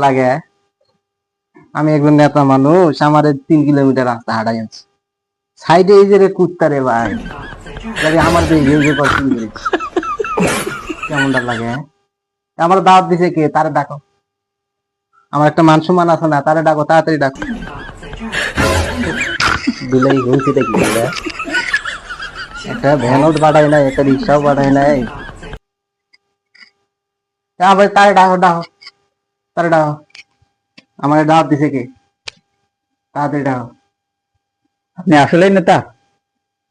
লাগে। আমি একজন নেতা মানুষ, আমার 3 কিলোমিটার রাস্তা হাঁটাই আনছি, সাইডে এই যে রে কুত্তা রে ভাই, আমার কেমনটা লাগে। আমার দাওয়াত দিছে কে, তারে ডাকো। আমার একটা মান সম্মান আছে না, তারে ডাকো, তাড়াতাড়ি ডাকো। বিলাই হয়েছে কি একটা ভ্যানও বাড়াই নাই, একটা রিক্সাও বাড়াই নাই। ভাই তারে ডাকো, ডাকো, তারে ডাকো। আমার দাওয়াত দিছে কে, তাড়াতাড়ি ডাকো। আপনি আসলেই নেতা?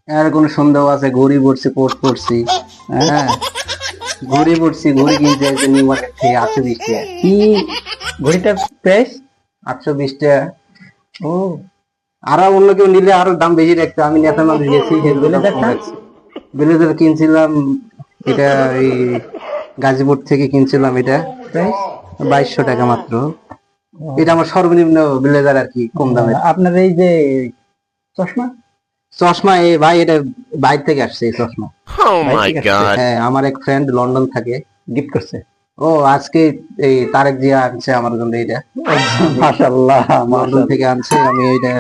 আর কোন সন্দেহ আছে? ঘড়ি পড়ছি, কোট পড়ছি, হ্যাঁ ঘড়ি পড়ছি, ঘড়ি কিনতে আছে নিউ মার্কেট থেকে 820 টাকা। কি ঘড়িটার প্রাইস? 820 টাকা। ও, আরো অন্য কেউ নিলে আরো দাম বেশি রাখতো, আমি নেতা মানুষ গেছি। ব্লেজার কিনছিলাম, এটা এই গাজীপুর থেকে কিনছিলাম, এটা প্রাইস 2200 টাকা মাত্র। এটা আমার সর্বনিম্ন ব্লেজার আর কি, কম দামে। আপনার এই যে চশমা, চশমা এই ভাই, এটা বাইরে থেকে আসছে এই চশমা। হ্যাঁ, আমার এক ফ্রেন্ড লন্ডন থাকে, গিফট করছে। ও আজকে এই তারেক জিয়া আনছে আমার জন্য এটা, মাশাআল্লাহ, লন্ডন থেকে আনছে। আমি এইটা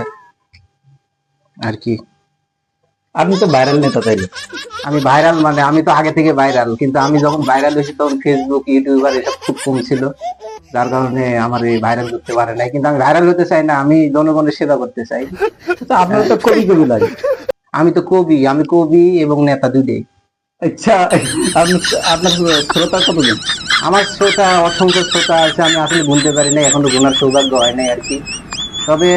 আর কি। আপনি তো ভাইরাল নেতা তাইলে। আমি ভাইরাল মানে, আমি তো আগে থেকে ভাইরাল, কিন্তু আমি যখন ভাইরাল হয়েছি তখন ফেসবুক, ইউটিউবার এসব খুব কম ছিল, যার কারণে আমার এই ভাইরাল করতে পারে নাই। কিন্তু আমি ভাইরাল হতে চাই না, আমি জনগণের সেবা করতে চাই। আপনার তো কবি কবি লাগে। আমি তো কবি, আমি কবি এবং নেতা দুটোই। আচ্ছা, আপনার শ্রোতা কতজন? আমার শ্রোতা, অসংখ্য শ্রোতা আছে, আমি আসলে গুনতে পারি না, এখনো গুনার সৌভাগ্য হয় নাই আর কি। তবে